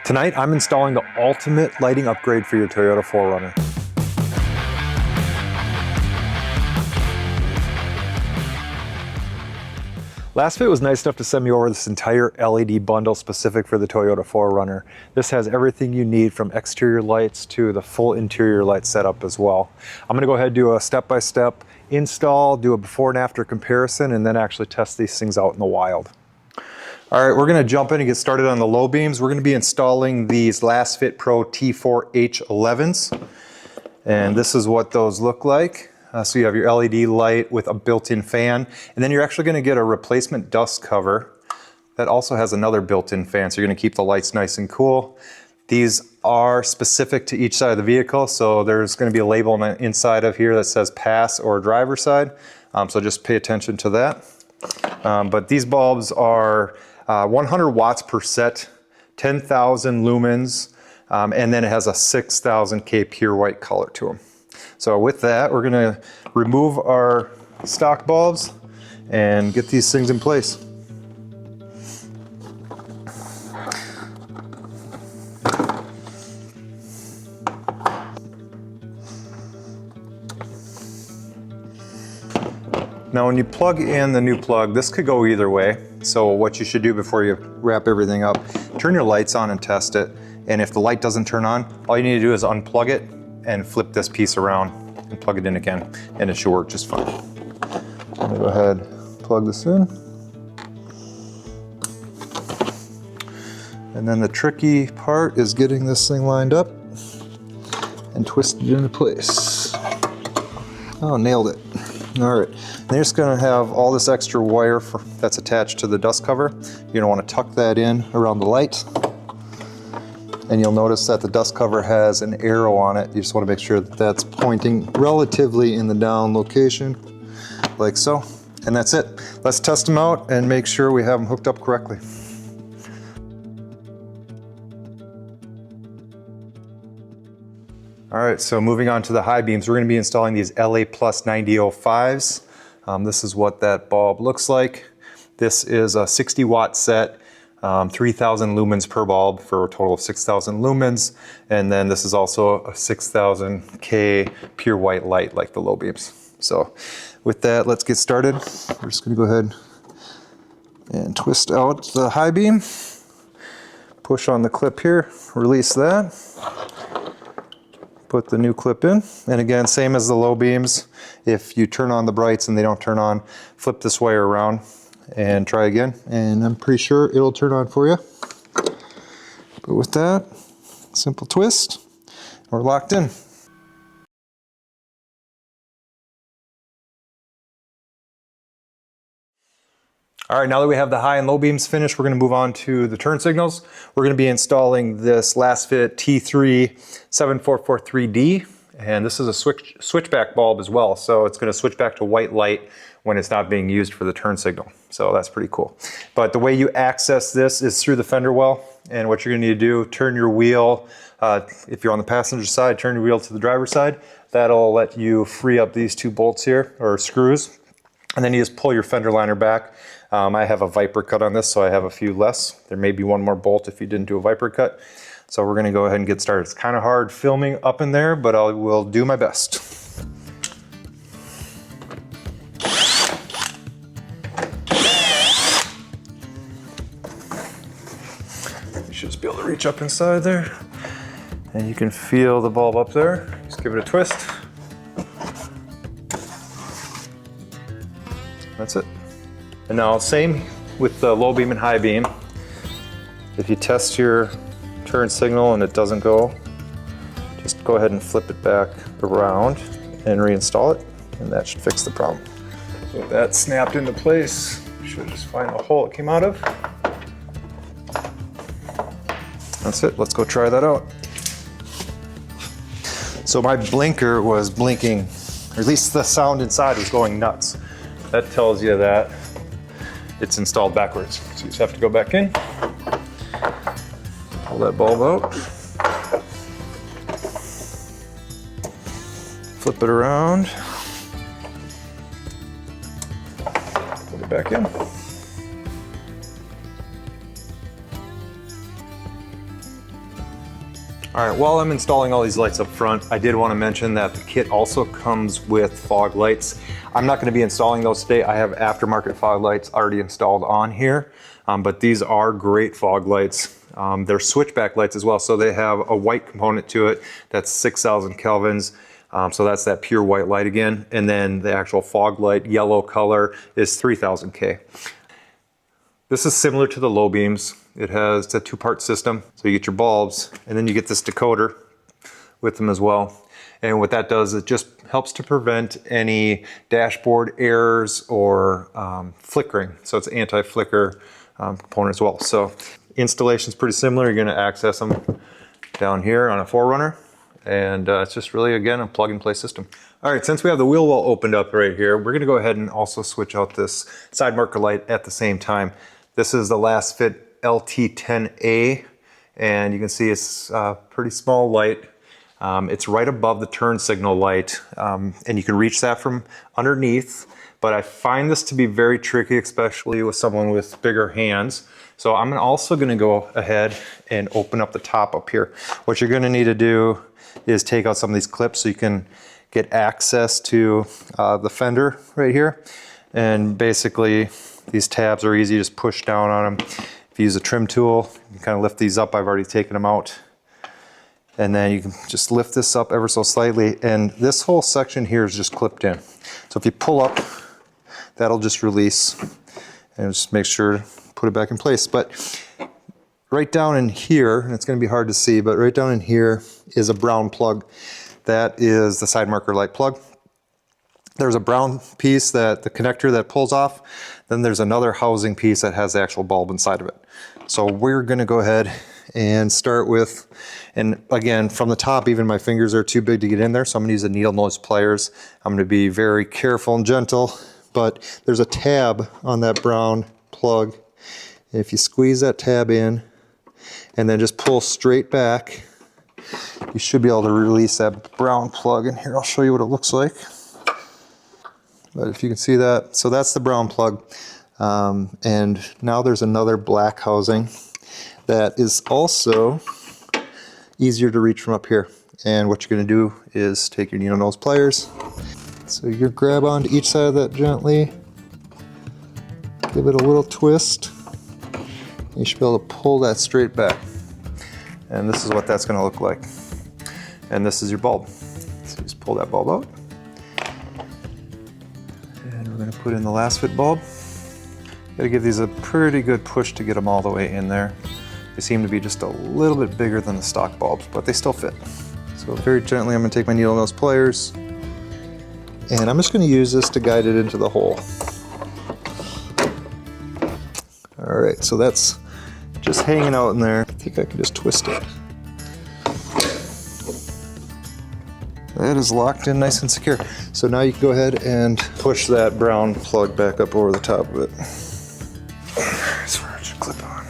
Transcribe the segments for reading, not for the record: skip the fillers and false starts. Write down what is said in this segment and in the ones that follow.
Tonight, I'm installing the ultimate lighting upgrade for your Toyota 4Runner. LASFIT was nice enough to send me over this entire LED bundle specific for the Toyota 4Runner. This has everything you need from exterior lights to the full interior light setup as well. I'm gonna go ahead and do a step-by-step install, do a before and after comparison, and then actually test these things out in the wild. All right, we're gonna jump in and get started on the low beams. We're gonna be installing these LASFIT Pro T4H11s. And this is what those look like. So you have your LED light with a built-in fan, and then you're actually gonna get a replacement dust cover that also has another built-in fan, so you're gonna keep the lights nice and cool. These are specific to each side of the vehicle, so there's gonna be a label on the inside of here that says pass or driver side, so just pay attention to that. But these bulbs are 100 watts per set, 10,000 lumens, and then it has a 6,000 K pure white color to them. So with that, we're gonna remove our stock bulbs and get these things in place. Now when you plug in the new plug, this could go either way. So what you should do before you wrap everything up, turn your lights on and test it. And if the light doesn't turn on, all you need to do is unplug it and flip this piece around and plug it in again, and it should work just fine. I'm gonna go ahead, plug this in. And then the tricky part is getting this thing lined up and twisted into place. Oh, nailed it. All right, and you're just gonna have all this extra wire that's attached to the dust cover. You're gonna wanna tuck that in around the light. And you'll notice that the dust cover has an arrow on it. You just wanna make sure that that's pointing relatively in the down location, like so. And that's it. Let's test them out and make sure we have them hooked up correctly. All right, so moving on to the high beams, we're gonna be installing these LA Plus 9005s. This is what that bulb looks like. This is a 60 watt set, 3,000 lumens per bulb for a total of 6,000 lumens. And then this is also a 6,000 K pure white light like the low beams. So with that, let's get started. We're just gonna go ahead and twist out the high beam. Push on the clip here, release that. Put the new clip in, and again, same as the low beams. If you turn on the brights and they don't turn on, flip this wire around and try again, and I'm pretty sure it'll turn on for you. But with that, simple twist, we're locked in. All right, now that we have the high and low beams finished, we're gonna move on to the turn signals. We're gonna be installing this LASFIT T37443D, and this is a switchback bulb as well. So it's gonna switch back to white light when it's not being used for the turn signal. So that's pretty cool. But the way you access this is through the fender well. And what you're gonna need to do, turn your wheel, if you're on the passenger side, turn your wheel to the driver's side. That'll let you free up these two bolts here, or screws. And then you just pull your fender liner back. I have a Viper cut on this, so I have a few less. There may be one more bolt if you didn't do a Viper cut. So we're gonna go ahead and get started. It's kind of hard filming up in there, but I will do my best. You should just be able to reach up inside there. And you can feel the bulb up there. Just give it a twist. That's it. And now same with the low beam and high beam. If you test your turn signal and it doesn't go, just go ahead and flip it back around and reinstall it, and that should fix the problem. So with that snapped into place, you should just find the hole it came out of. That's it, let's go try that out. So my blinker was blinking, or at least the sound inside was going nuts. That tells you that it's installed backwards. So you just have to go back in, pull that bulb out, flip it around, put it back in. All right, while I'm installing all these lights up front, I did want to mention that the kit also comes with fog lights. I'm not going to be installing those today. I have aftermarket fog lights already installed on here, but these are great fog lights. They're switchback lights as well, so they have a white component to it that's 6,000 kelvins. So that's that pure white light again. And then the actual fog light yellow color is 3000 K. This is similar to the low beams. It's a two-part system. So you get your bulbs and then you get this decoder with them as well. And what that does, it just helps to prevent any dashboard errors or flickering. So it's an anti-flicker component as well. So installation is pretty similar. You're going to access them down here on a 4Runner. And it's just really, again, a plug-and-play system. All right, since we have the wheel well opened up right here, we're going to go ahead and also switch out this side marker light at the same time. This is the LASFIT LT10A, and you can see it's a pretty small light. It's right above the turn signal light, and you can reach that from underneath, but I find this to be very tricky, especially with someone with bigger hands. So I'm also going to go ahead and open up the top up here. What you're going to need to do is take out some of these clips so you can get access to the fender right here. And basically these tabs are easy, just push down on them. If you use a trim tool, you can kind of lift these up. I've already taken them out. And then you can just lift this up ever so slightly. And this whole section here is just clipped in. So if you pull up, that'll just release. And just make sure to put it back in place. But right down in here, and it's going to be hard to see, but right down in here is a brown plug. That is the side marker light plug. There's a brown piece, that the connector that pulls off. Then there's another housing piece that has the actual bulb inside of it. So we're going to go ahead and start with, and again, from the top, even my fingers are too big to get in there, so I'm going to use the needle nose pliers. I'm going to be very careful and gentle, but there's a tab on that brown plug. If you squeeze that tab in and then just pull straight back, you should be able to release that brown plug in here. I'll show you what it looks like. But if you can see that, so that's the brown plug. And now there's another black housing that is also easier to reach from up here. And what you're going to do is take your needle nose pliers. So you grab onto each side of that gently, give it a little twist. You should be able to pull that straight back. And this is what that's going to look like. And this is your bulb. So just pull that bulb out. And we're going to put in the LASFIT bulb. Got to give these a pretty good push to get them all the way in there. They seem to be just a little bit bigger than the stock bulbs, but they still fit. So very gently, I'm going to take my needle nose pliers, and I'm just going to use this to guide it into the hole. All right, so that's just hanging out in there. I think I can just twist it. That is locked in nice and secure. So now you can go ahead and push that brown plug back up over the top of it. That's where it should clip on.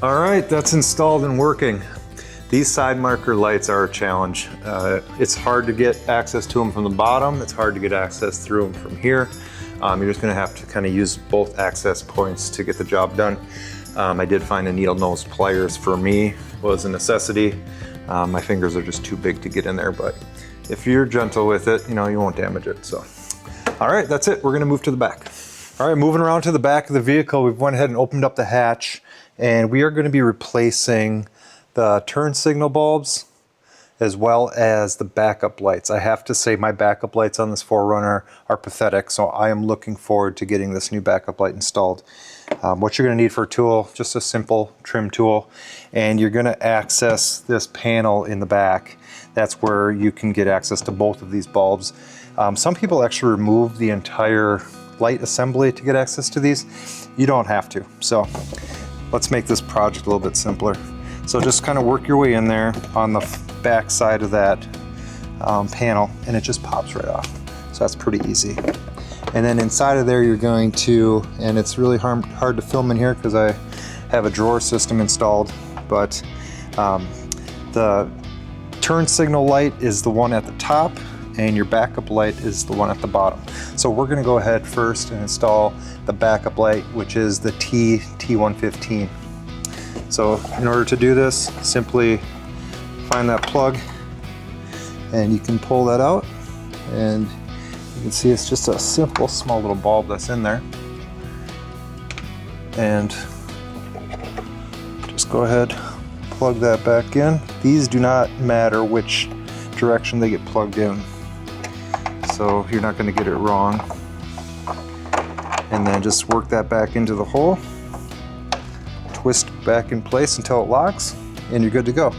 All right, that's installed and working. These side marker lights are a challenge. It's hard to get access to them from the bottom. It's hard to get access through them from here. You're just gonna have to kind of use both access points to get the job done. I did find a needle nose pliers for me was a necessity. My fingers are just too big to get in there, but if you're gentle with it, you won't damage it. So, all right, that's it. We're gonna move to the back. All right, moving around to the back of the vehicle, we've went ahead and opened up the hatch, and we are gonna be replacing the turn signal bulbs as well as the backup lights. I have to say my backup lights on this 4Runner are pathetic, so I am looking forward to getting this new backup light installed. What you're going to need for a tool, just a simple trim tool, and you're going to access this panel in the back. That's where you can get access to both of these bulbs. Some people actually remove the entire light assembly to get access to these. You don't have to. So let's make this project a little bit simpler. So just kind of work your way in there on the back side of that panel, and it just pops right off. So that's pretty easy. And then inside of there you're going to, and it's really hard to film in here because I have a drawer system installed, but the turn signal light is the one at the top and your backup light is the one at the bottom. So we're going to go ahead first and install the backup light, which is the T115. So in order to do this, simply find that plug and you can pull that out, and you can see it's just a simple small little bulb that's in there. And just go ahead, plug that back in. These do not matter which direction they get plugged in, so you're not going to get it wrong. And then just work that back into the hole, twist back in place until it locks, and you're good to go.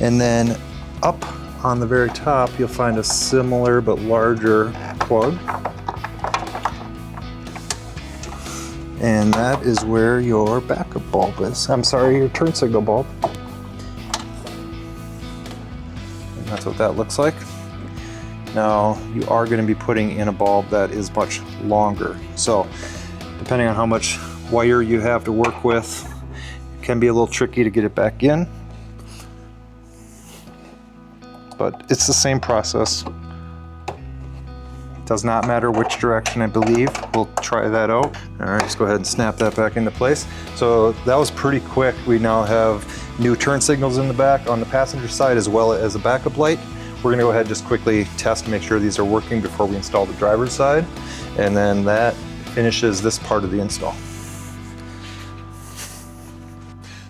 And then up on the very top, you'll find a similar but larger plug. And that is where your backup bulb is. I'm sorry, your turn signal bulb. And that's what that looks like. Now, you are going to be putting in a bulb that is much longer. So, depending on how much wire you have to work with, it can be a little tricky to get it back in. But it's the same process. Does not matter which direction, I believe. We'll try that out. All right, let's go ahead and snap that back into place. So that was pretty quick. We now have new turn signals in the back on the passenger side as well as a backup light. We're gonna go ahead and just quickly test to make sure these are working before we install the driver's side. And then that finishes this part of the install.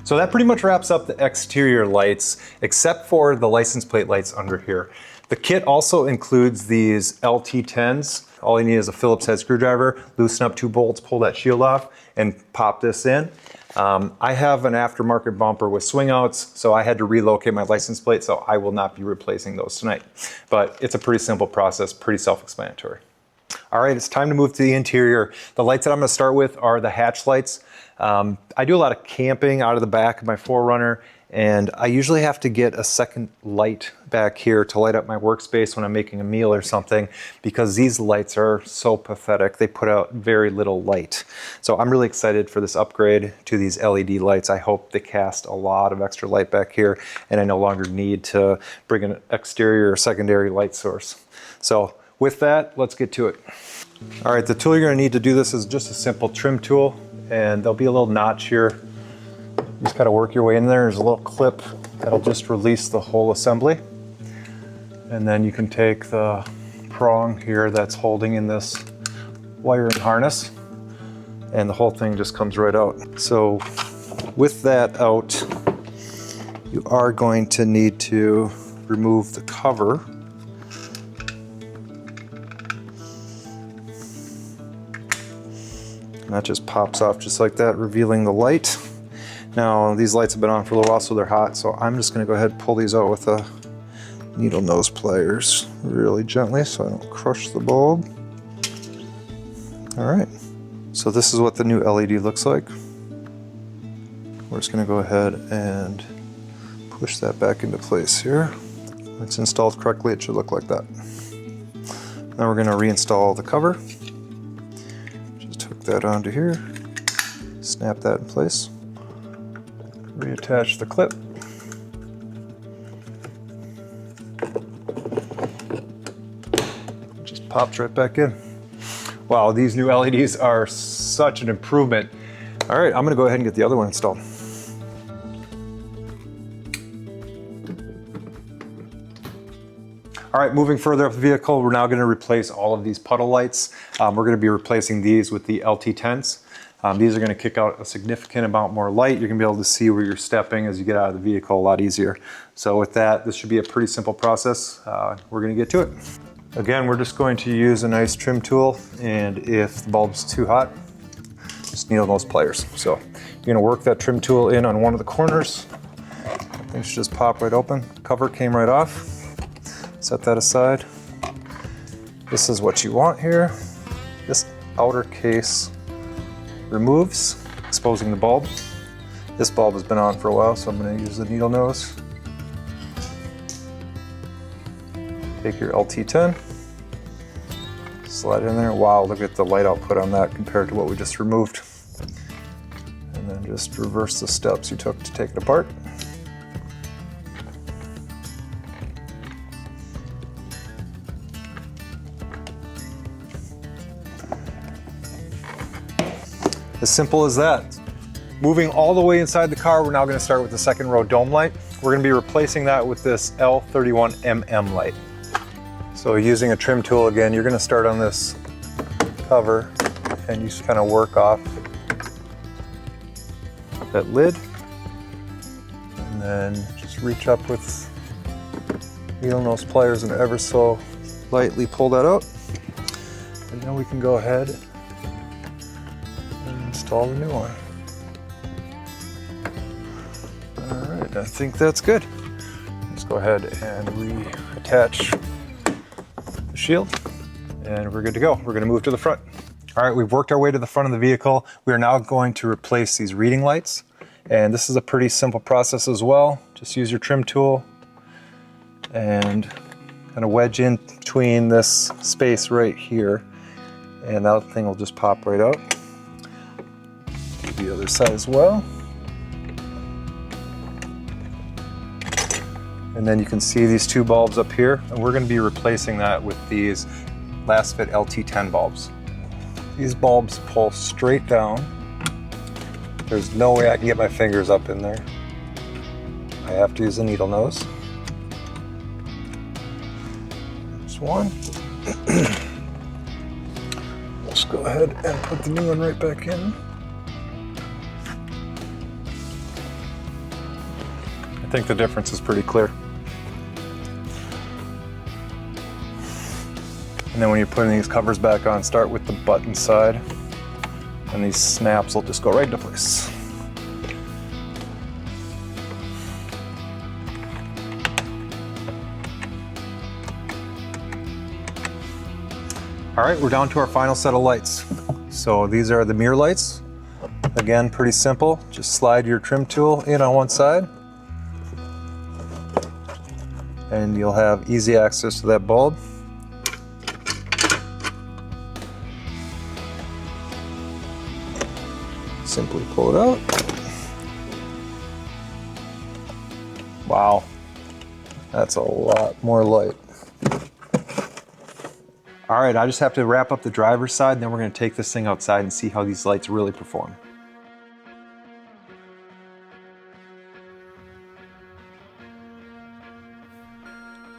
So that pretty much wraps up the exterior lights, except for the license plate lights under here. The kit also includes these LT10s. All you need is a Phillips head screwdriver, loosen up 2 bolts, pull that shield off, and pop this in. I have an aftermarket bumper with swing outs, so I had to relocate my license plate, so I will not be replacing those tonight. But it's a pretty simple process, pretty self-explanatory. All right, it's time to move to the interior. The lights that I'm gonna start with are the hatch lights. I do a lot of camping out of the back of my 4Runner, and I usually have to get a second light back here to light up my workspace when I'm making a meal or something, because these lights are so pathetic. They put out very little light. So I'm really excited for this upgrade to these LED lights. I hope they cast a lot of extra light back here, and I no longer need to bring an exterior or secondary light source. So with that, let's get to it. All right, the tool you're gonna need to do this is just a simple trim tool, and there'll be a little notch here. You just gotta work your way in there. There's a little clip that'll just release the whole assembly. And then you can take the prong here that's holding in this wire and harness, and the whole thing just comes right out. So with that out, you are going to need to remove the cover. And that just pops off just like that, revealing the light. Now, these lights have been on for a little while, so they're hot, so I'm just gonna go ahead and pull these out with the needle nose pliers really gently so I don't crush the bulb. All right, so this is what the new LED looks like. We're just gonna go ahead and push that back into place here. When it's installed correctly, it should look like that. Now we're gonna reinstall the cover. Just hook that onto here, snap that in place. Reattach the clip. Just pops right back in. Wow, these new LEDs are such an improvement. All right, I'm gonna go ahead and get the other one installed. All right, moving further up the vehicle, we're now gonna replace all of these puddle lights. We're gonna be replacing these with the LT10s. These are gonna kick out a significant amount more light. You're gonna be able to see where you're stepping as you get out of the vehicle a lot easier. So with that, this should be a pretty simple process. We're gonna get to it. Again, we're just going to use a nice trim tool, and if the bulb's too hot, just needle nose pliers. So you're gonna work that trim tool in on one of the corners. Things should just pop right open. Cover came right off. Set that aside. This is what you want here. This outer case removes, exposing the bulb. This bulb has been on for a while, so I'm going to use the needle nose. Take your LT10, slide it in there. Wow, look at the light output on that compared to what we just removed. And then just reverse the steps you took to take it apart. As simple as that. Moving all the way inside the car, we're now going to start with the second row dome light. We're going to be replacing that with this L31mm light. So using a trim tool again, you're going to start on this cover and you just kind of work off that lid, and then just reach up with needle nose pliers and ever so lightly pull that out. And now we can go ahead and install the new one. Alright, I think that's good. Let's go ahead and reattach the shield and we're good to go. We're going to move to the front. Alright, we've worked our way to the front of the vehicle. We are now going to replace these reading lights, and this is a pretty simple process as well. Just use your trim tool and kind of wedge in between this space right here, and that thing will just pop right out. Do the other side as well. And then you can see these two bulbs up here, and we're going to be replacing that with these LASFIT LT10 bulbs. These bulbs pull straight down. There's no way I can get my fingers up in there. I have to use a needle nose. There's one. Let's go ahead and put the new one right back in. I think the difference is pretty clear. And then when you're putting these covers back on, start with the button side, and these snaps will just go right into place. All right, we're down to our final set of lights. So these are the mirror lights. Again, pretty simple. Just slide your trim tool in on one side, and you'll have easy access to that bulb. Simply pull it out. Wow, that's a lot more light. All right, I just have to wrap up the driver's side, and then we're going to take this thing outside and see how these lights really perform.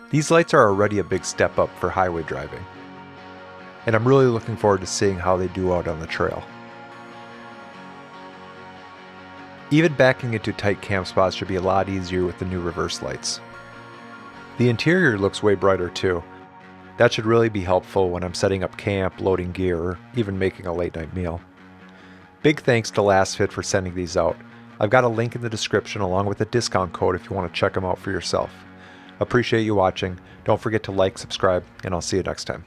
These lights are already a big step up for highway driving, and I'm really looking forward to seeing how they do out on the trail. Even backing into tight camp spots should be a lot easier with the new reverse lights. The interior looks way brighter too. That should really be helpful when I'm setting up camp, loading gear, or even making a late night meal. Big thanks to LASFIT for sending these out. I've got a link in the description along with a discount code if you want to check them out for yourself. Appreciate you watching. Don't forget to like, subscribe, and I'll see you next time.